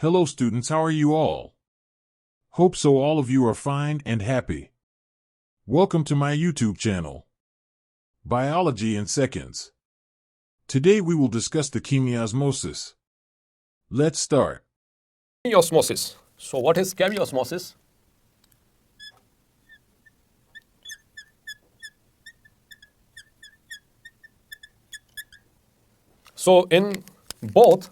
Hello students, how are you all? Hope so all of you are fine and happy. Welcome to my YouTube channel, Biology in Seconds. Today we will discuss the chemiosmosis. Let's start. Chemiosmosis. So what is chemiosmosis? So in both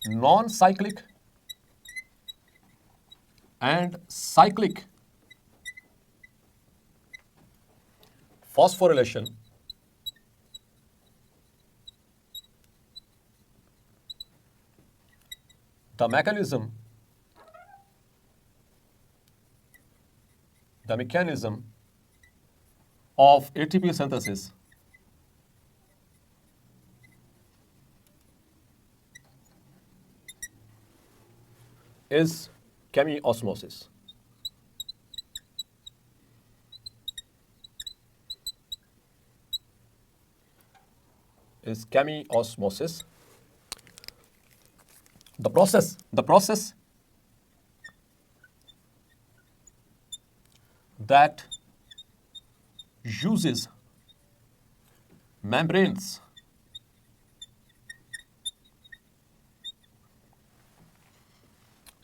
non-cyclic and cyclic phosphorylation the mechanism of ATP synthesis is chemiosmosis. The process that uses membranes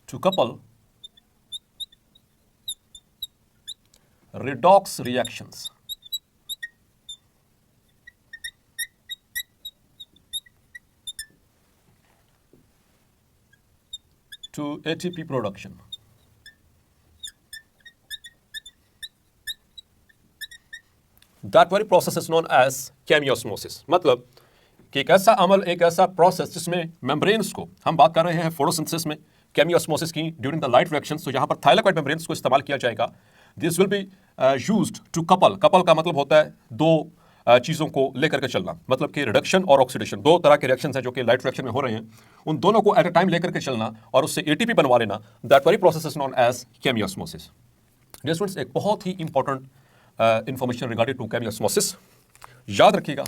to couple redox reactions to ATP production. That very process is known as chemiosmosis. मतलब कि एक ऐसा अमल, एक ऐसा process जिसमें membranes को, हम बात कर रहे हैं फोटोसिंथेसिस में chemiosmosis की ड्यूरिंग द लाइट रिएक्शंस, तो यहाँ पर thylakoid मेम्ब्रेन्स को इस्तेमाल किया जाएगा. This will be used to couple. Couple का मतलब होता है दो चीज़ों को लेकर के चलना, मतलब कि रिडक्शन और ऑक्सीडेशन, दो तरह के रिएक्शंस हैं जो कि लाइट रिएक्शन में हो रहे हैं, उन दोनों को एट अ टाइम लेकर के चलना और उससे एटीपी बनवा लेना. That very process is known as chemiosmosis. Dear students, एक बहुत ही important information regarding to chemiosmosis. याद रखिएगा,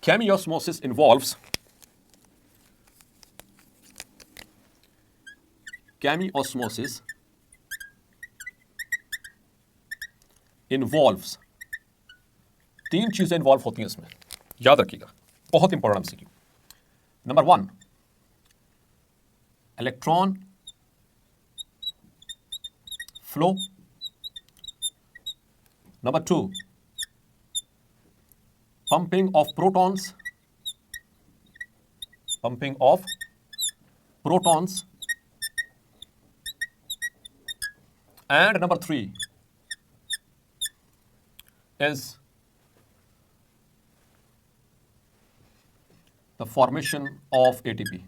chemiosmosis involves तीन चीजें इन्वॉल्व होती हैं इसमें. याद रखिएगा, बहुत important MCQ. Number 1, electron flow. Number 2, pumping of protons. And number 3 is the formation of ATP.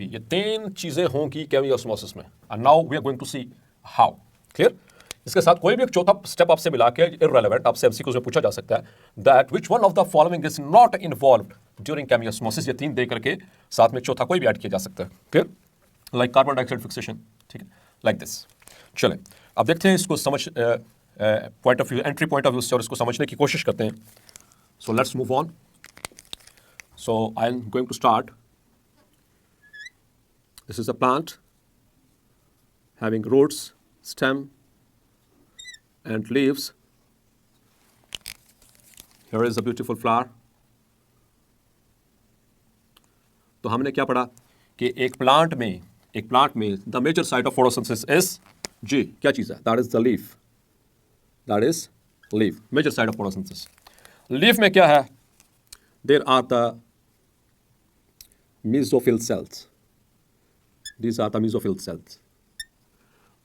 ये तीन चीजें होंगी chemiosmosis में. And now we are going to see how. Clear? इसके साथ कोई भी एक चौथा स्टेप आपसे मिला के irrelevant आपसे MCQs में पूछा जा सकता है that which one of the following is not involved during chemiosmosis. ये तीन दे करके साथ में चौथा कोई भी ऐड किया जा सकता है. Clear? Like carbon dioxide fixation. ठीक है, like this. चलें, अब देखते हैं इसको समझ point of view, entry point of view से, और इसको समझने की कोशिश करते हैं. So let's move on. So I am going to start. This is a plant having roots, stem, and leaves. Here is a beautiful flower. तो हमने क्या पढ़ा कि एक प्लांट में the major site of photosynthesis is G. क्या चीज़ है? That is the leaf. Major site of photosynthesis. Leaf में क्या है? There are the mesophyll cells. These are the mesophyll cells.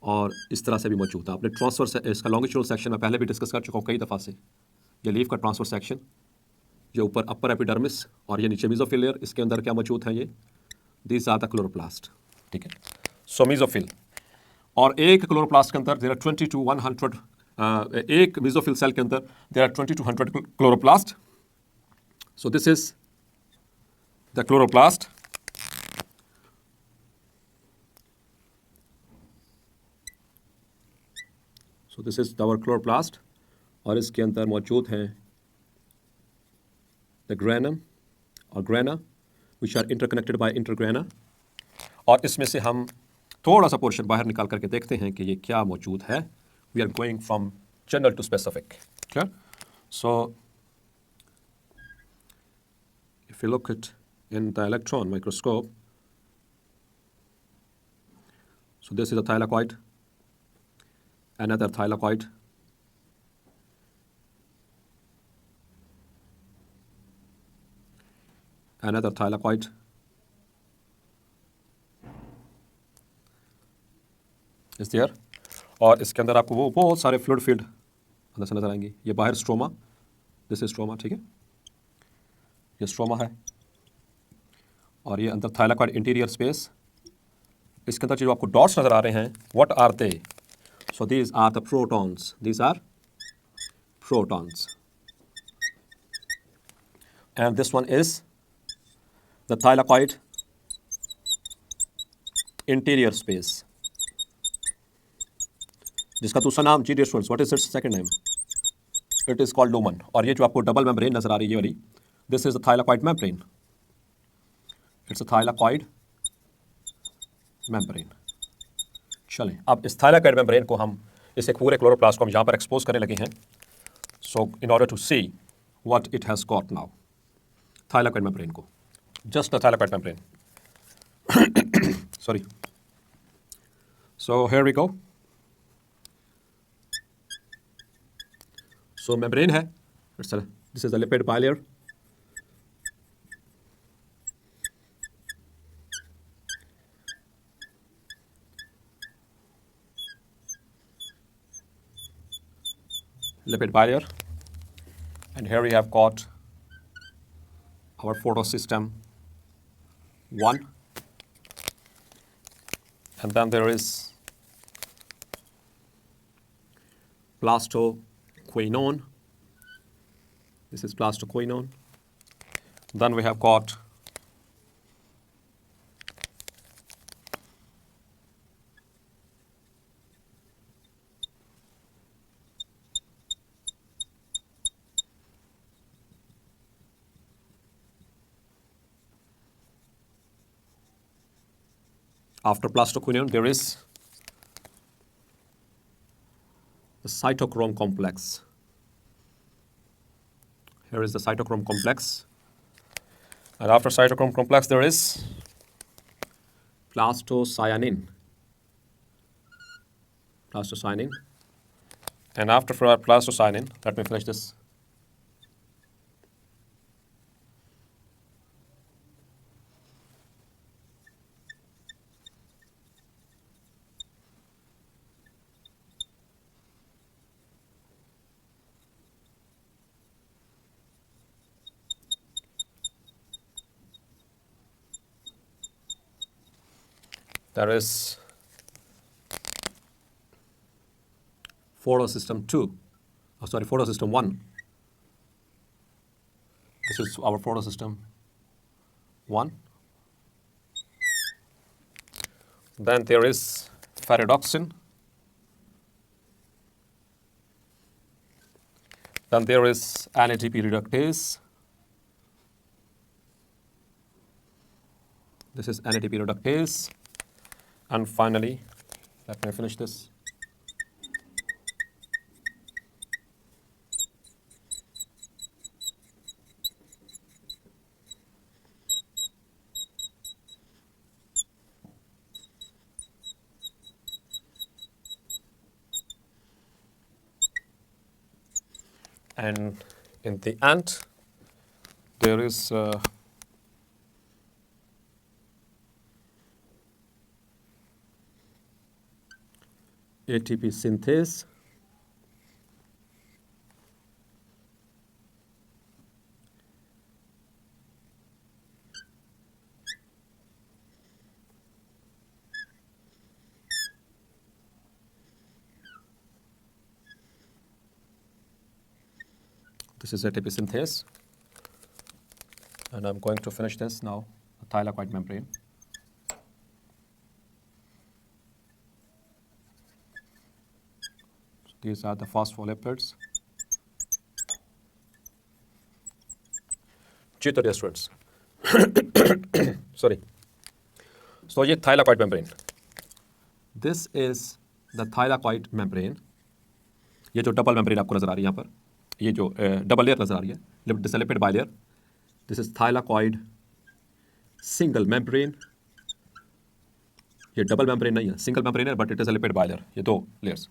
और इस तरह से भी मौजूद है. आपने ट्रांसफर, इसका लॉन्गिट्यूडल सेक्शन में पहले भी डिस्कस कर चुका हूँ कई दफ़ा से. ये लीफ का ट्रांसफर सेक्शन, ये ऊपर अपर एपिडर्मिस और ये नीचे मेसोफिल लेयर, इसके अंदर क्या मौजूद है? ये दिस आर द क्लोरोप्लास्ट. ठीक है, सो मेसोफिल. और एक क्लोरोप्लास्ट के अंदर देयर आर 20 to 100, एक मेसोफिल सेल के अंदर there are 20 to 100 chloroplast. So this is the chloroplast. So this is our chloroplast और इसके अंदर मौजूद हैं द ग्रेनम और grana which are interconnected by intergrana. और इसमें से हम थोड़ा सा पोर्शन बाहर निकाल करके देखते हैं कि ये क्या मौजूद है। We are going from general to specific. Clear? So if you look at in the electron microscope, so this is a thylakoid, another thylakoid, another thylakoid, is there, और इसके अंदर आपको वो बहुत सारे फ्लूइड फील्ड अंदर से नजर आएंगी। ये बाहर स्ट्रोमा, दिस इज स्ट्रोमा, ठीक है, ये स्ट्रोमा है और ये अंदर थाइलाकॉइड इंटीरियर स्पेस। इसके अंदर जो आपको डॉट्स नजर आ रहे हैं, what are they? So these are the protons, these are protons, and this one is the thylakoid interior space, जिसका दूसरा नाम जी dear students, what is its second name? It is called lumen. और ये जो आपको डबल मेम्ब्रेन नजर आ रही है वाली, this is the thylakoid membrane, it's a thylakoid membrane. चलें, अब इस थाइलाकॉइड मेम्ब्रेन को हम, इस एक पूरे क्लोरोप्लास्ट को हम यहाँ पर एक्सपोज करने लगे हैं। So in order to see what it has got now, thylakoid membrane को, just a thylakoid membrane, sorry. So here we go. So membrane है, this is the lipid bilayer, lipid bilayer, and here we have got our photosystem 1, and then there is plastoquinone, this is plastoquinone, then we have got after plastoquinone there is the cytochrome complex. Here is the cytochrome complex, and after cytochrome complex there is plastocyanin, and after plastocyanin, let me finish this. There is photosystem 2, photosystem 1. This is our photosystem 1. Then there is ferredoxin. Then there is NADP reductase. This is NADP reductase. And finally, let me finish this. And in the end, there is ATP synthase, this is ATP synthase, and I'm going to finish this now, the thylakoid membrane. These are the phospholipids. जी तो students sorry, सो ये thylakoid membrane, this is the thylakoid membrane. ये जो double membrane आपको नजर आ रही है यहाँ पर, ये जो डबल लेयर नजर आ रही है, lipid bilayer, this is thylakoid single membrane. ये डबल मेम्ब्रेन नहीं है, सिंगल मेम्ब्रेन है, but it is a lipid bilayer, ये दो लेयर्स।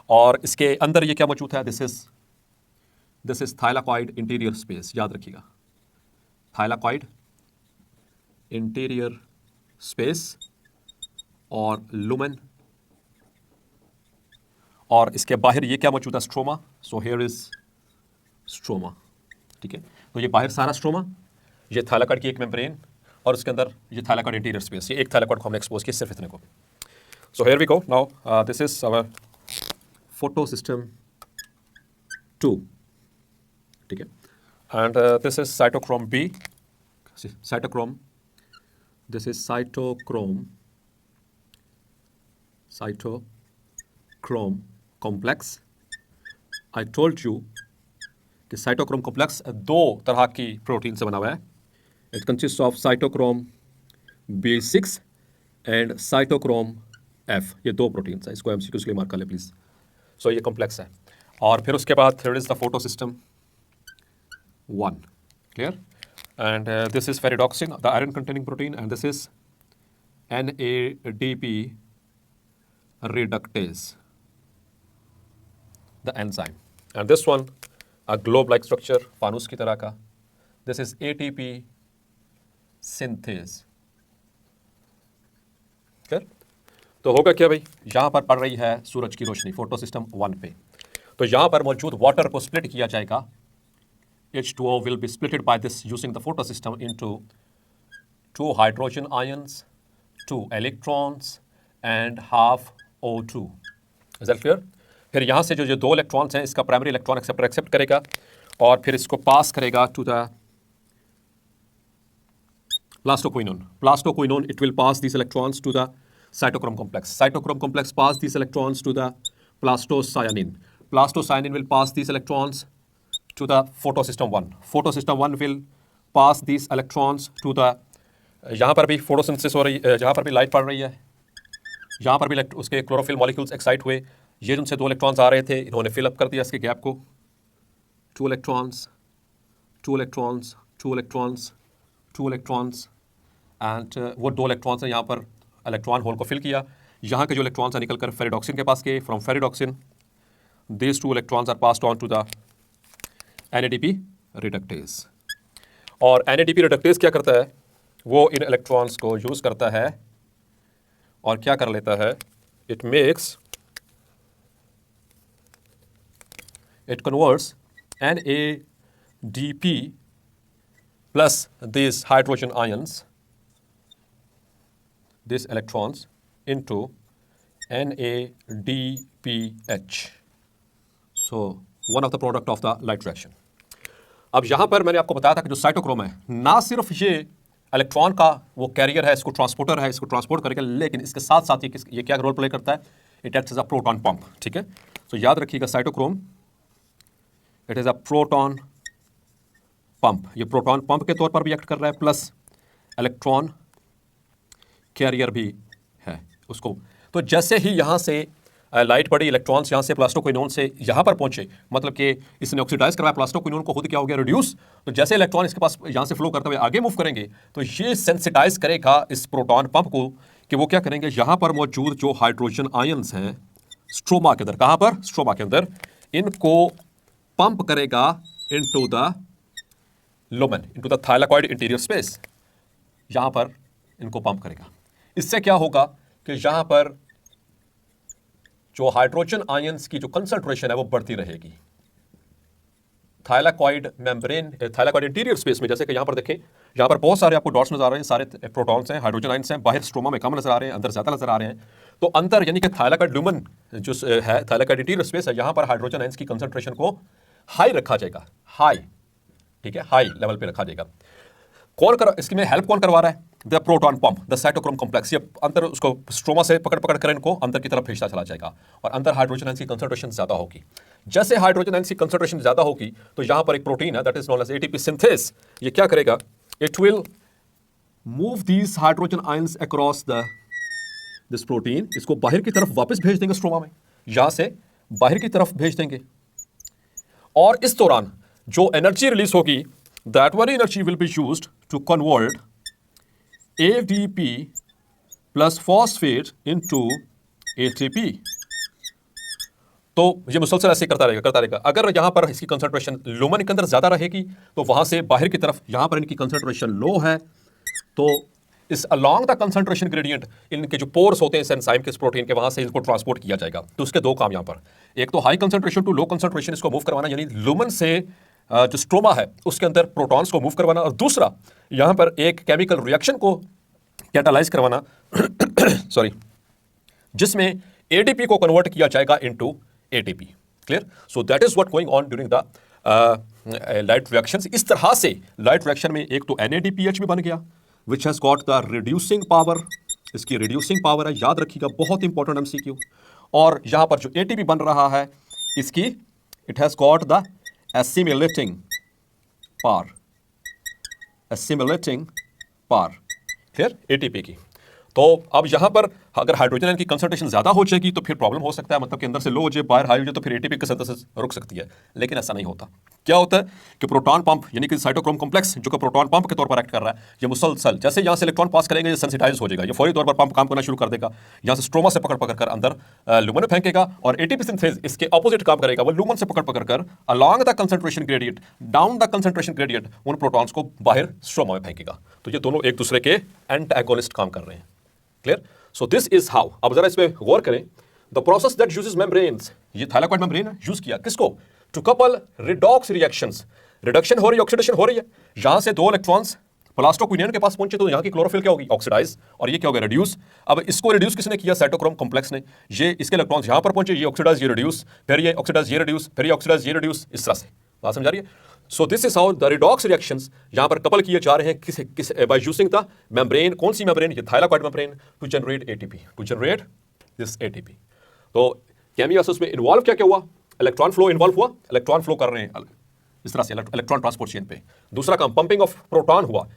और इसके अंदर ये क्या मौजूद है, this is thylakoid interior space, याद रखिएगा, थाइलाकॉइड इंटीरियर स्पेस और लुमेन। और इसके बाहर ये क्या मौजूद है, stroma. So here is stroma, ठीक है। तो ये बाहर सारा स्ट्रोमा, ये थाइलाकॉइड की एक मेम्ब्रेन, और उसके अंदर ये थाइलाकॉइड इंटीरियर स्पेस। ये एक थाइलाकॉइड को हमने एक्सपोज किया सिर्फ इतने को। So here we go now, this is our photosystem 2, ठीक है। And this is cytochrome b, cytochrome, this is cytochrome complex. I told you कि cytochrome complex दो तरह की प्रोटीन से बना हुआ है। It consists of cytochrome B6 and cytochrome F, ये दो प्रोटीन्स है। इसको MCQs के लिए मार्क कर ले प्लीज। सो ये कॉम्प्लेक्स है। और फिर उसके बाद here is the photosystem 1, clear? And this is redoxin, the iron containing protein, and this is NADP reductase, the enzyme. And this one, a globe-like structure, फानुस की तरह का. This is ATP synthase. Okay? तो होगा क्या भाई, यहाँ पर पड़ रही है सूरज की रोशनी फोटोसिस्टम 1 पे, तो यहाँ पर मौजूद वाटर को स्प्लिट किया जाएगा। H2O will be splitted by this using the photosystem into 2 hydrogen ions, 2 electrons and half O2. Is that clear? फिर यहाँ से जो 2 इलेक्ट्रॉन्स हैं, इसका प्राइमरी इलेक्ट्रॉन एक्सेप्ट करेगा और फिर इसको पास करेगा to the plastoquinone. Plastoquinone, it will pass these electrons to the cytochrome complex. Cytochrome complex pass these electrons to the plastocyanine. Plastocyanine will pass these electrons to the photosystem 1. Photosystem 1 will pass these electrons to the, यहाँ पर भी photosynthesis हो रही है, यहाँ पर भी light पड़ रही है, यहाँ पर भी उसके क्लोरोफिल मॉलिक्यूल्स एक्साइट हुए। ये जिनसे 2 इलेक्ट्रॉन्स आ रहे थे, इन्होंने फिल अप कर दिया इसके गैप को, 2 electrons, 2 electrons, 2 electrons, 2 electrons, and वो 2 इलेक्ट्रॉन्स हैं यहाँ पर इलेक्ट्रॉन होल को फिल किया। यहाँ के जो इलेक्ट्रॉन्स हैं निकल कर फेरिडॉक्सिन के पास गए। From ferredoxin these 2 electrons are passed on to the NADP reductase। और NADP reductase क्या करता है, वो इन इलेक्ट्रॉन्स को यूज करता है और क्या कर लेता है, it converts NADP plus these hydrogen ions, these electrons, into NADPH. So one of the product of the light reaction. अब यहाँ पर मैंने आपको बताया था कि जो साइटोक्रोम है, ना सिर्फ ये इलेक्ट्रॉन का वो कैरियर है, इसको ट्रांसपोर्टर है, इसको ट्रांसपोर्ट करेगा, लेकिन इसके साथ साथ ये क्या रोल प्ले करता है, it acts as a proton pump, ठीक है। तो याद रखिएगा cytochrome, it is a proton pump. ये प्रोटॉन पंप के तौर पर भी एक्ट कर रहा है, प्लस इलेक्ट्रॉन कैरियर भी है उसको। तो जैसे ही यहाँ से लाइट पड़ी, इलेक्ट्रॉन्स यहाँ से प्लास्टोक्विनोन से यहाँ पर पहुंचे, मतलब कि इसने ऑक्सीडाइज करवाया प्लास्टोक्विनोन को, खुद क्या हो गया, रिड्यूस। तो जैसे इलेक्ट्रॉन इसके पास यहाँ से फ्लो करते हुए आगे मूव करेंगे, तो ये सेंसिटाइज करेगा इस प्रोटॉन पंप को कि वो क्या करेंगे, यहाँ पर मौजूद जो हाइड्रोजन आयंस हैं स्ट्रोमा के अंदर, कहाँ पर, स्ट्रोमा के अंदर, इनको पंप करेगा into the lumen, into the thylakoid interior space. यहाँ पर इनको पंप करेगा। इससे क्या होगा कि यहाँ पर जो हाइड्रोजन आयंस की जो कंसंट्रेशन है वो बढ़ती रहेगी। Thylakoid membrane, thylakoid interior space में, जैसे कि यहाँ पर देखें, यहाँ पर बहुत सारे आपको डॉट्स नजर आ रहे हैं, सारे प्रोटॉन्स हैं, हाइड्रोजन आयंस हैं, बाहर स्ट्रोमा में कम नजर आ रहे हैं, अंदर ज्यादा नजर आ रहे हैं। तो अंदर यानी कि थाइलाकॉइड लुमेन जो है, थाइलाकॉइड इंटीरियर स्पेस है, यहाँ पर हाइड्रोजन आयंस की कंसंट्रेशन को हाई रखा जाएगा, हाई, ठीक है, हाई लेवल पे रखा जाएगा। इसकी में हेल्प कौन करवा रहा है, the proton pump, the cytochrome complex, ये अंदर उसको स्ट्रोमा से पकड़ पकड़ कर इनको अंदर की तरफ भेजता चला जाएगा और अंदर हाइड्रोजन आयंस की कंसंट्रेशन ज्यादा होगी। जैसे हाइड्रोजन आयंस की कंसंट्रेशन ज्यादा होगी तो यहां पर एक प्रोटीन है that is known as ATP synthase, ये क्या करेगा, it will move these hydrogen ions across this protein, इसको बाहर की तरफ वापस भेज देंगे स्ट्रोमा में, यहां से बाहर की तरफ भेज देंगे और इस दौरान जो एनर्जी रिलीज होगी that one energy will be used to convert ADP plus phosphate into ATP। तो ये मुसलसल ऐसे करता रहेगा। अगर यहां पर इसकी कंसंट्रेशन लुमन के अंदर ज्यादा रहेगी तो वहां से बाहर की तरफ, यहां पर इनकी कंसंट्रेशन लो है तो इस अलोंग द कंसंट्रेशन ग्रेडियंट इनके जो पोर्स होते हैं इस एंजाइम के, इस प्रोटीन के, वहां से इनको ट्रांसपोर्ट किया जाएगा। तो उसके दो काम यहां पर, एक तो high concentration to low concentration इसको मूव करवाना, यानी लुमन से जो स्ट्रोमा है उसके अंदर प्रोटॉन्स को मूव करवाना, और दूसरा यहां पर एक केमिकल रिएक्शन को कैटालाइज करवाना सॉरी, जिसमें ADP को कन्वर्ट किया जाएगा into ATP। Clear? So that is what going on during the light reactions. इस तरह से लाइट रिएक्शन में एक तो NADPH भी बन गया which has got the reducing power, इसकी रिड्यूसिंग पावर है, याद रखिएगा, बहुत इंपॉर्टेंट MCQ। और यहां पर जो ATP बन रहा है इसकी it has got the assimilating power, clear, ATP की। तो अब यहां पर अगर हाइड्रोजन की कंसंट्रेशन ज्यादा हो जाएगी तो फिर प्रॉब्लम हो सकता है, मतलब कि अंदर से लो हो जाए, बाहर हाई हो जाए, तो फिर ATP की सिंथेसिस रुक सकती है। लेकिन ऐसा नहीं होता। क्या होता है कि प्रोटॉन पंप यानी कि साइटोक्रोम कॉम्प्लेक्स जो कि प्रोटॉन पंप के तौर पर एक्ट कर रहा है, ये मुसलसल जैसे यहां से इलेक्ट्रॉन पास करेंगे ये सेंसिटाइज हो जाएगा, ये फौरी तौर पर पंप काम करना शुरू कर देगा, यहां से स्ट्रोमा से पकड़ पकड़ कर अंदर लुमन में फेंकेगा और ATP सिंथेस इसके ऑपोजिट काम करेगा, वो लुमन से पकड़ पकड़ कर along the concentration gradient, down the concentration gradient, उन प्रोटॉन्स को बाहर स्ट्रोमा में फेंकेगा। तो ये दोनों एक दूसरे के एंटागोनिस्ट काम कर रहे हैं। Clear? So this is how, अब जरा इस पे गौर करें, the process that uses membranes, ये थाइलाकोइड मेम्ब्रेन यूज किया किसको, to couple redox reactions, reduction हो रही है, ऑक्सीडेशन हो रही है, यहां से दो इलेक्ट्रॉन्स प्लास्टोक्विनियन के पास पहुंचे तो यहां की क्लोरोफिल क्या होगी, ऑक्सीडाइज, और ये क्या होगा, रिड्यूस। अब इसको रिड्यूस किसने किया, साइटोक्रोम कॉम्प्लेक्स ने, ये इसके इलेक्ट्रॉन्स यहां पर पहुंचे, ये ऑक्सीडाइज, ये रिड्यूस, फिर ये ऑक्सीडाइज, ये रिड्यूस, फिर ये ऑक्सीडाइज, ये रिड्यूस, इस तरह से बात समझ आ रही है। सो this is how the redox reactions यहां पर कपल किए जा रहे हैं किस बाय यूजिंग द मेम्ब्रेन, कौन सी मेम्ब्रेन, ये thylakoid membrane, to generate ATP, to generate this ATP। तो केमियोसिस में इन्वॉल्व क्या क्या हुआ, इलेक्ट्रॉन फ्लो इन्वॉल्व हुआ, इलेक्ट्रॉन फ्लो कर रहे हैं इस तरह से इलेक्ट्रॉन ट्रांसपोर्ट चेन पे। दूसरा काम पंपिंग ऑफ प्रोटॉन हुआ,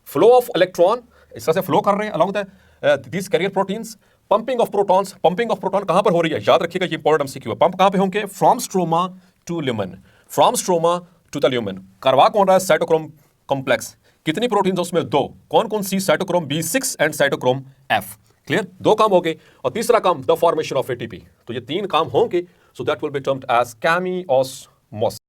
फ्लो ऑफ इलेक्ट्रॉन इस तरह से फ्लो कर रहे हैं along the this carrier proteins. Pumping of protons, pumping of proton कहां पर हो रही है, याद रखिएगा ये इंपॉर्टेंट MCQ है। पंप कहां पे होंगे, from stroma to lumen, from stroma to the lumen. करवा कौन रहा है, साइटोक्रोम कॉम्प्लेक्स। कितनी प्रोटीन्स उसमें, दो, कौन कौन सी, cytochrome B6 and cytochrome F। Clear, दो काम हो गए। और तीसरा काम द फॉर्मेशन ऑफ ATP। तो ये तीन काम होंगे, so that will be termed as chemiosmosis.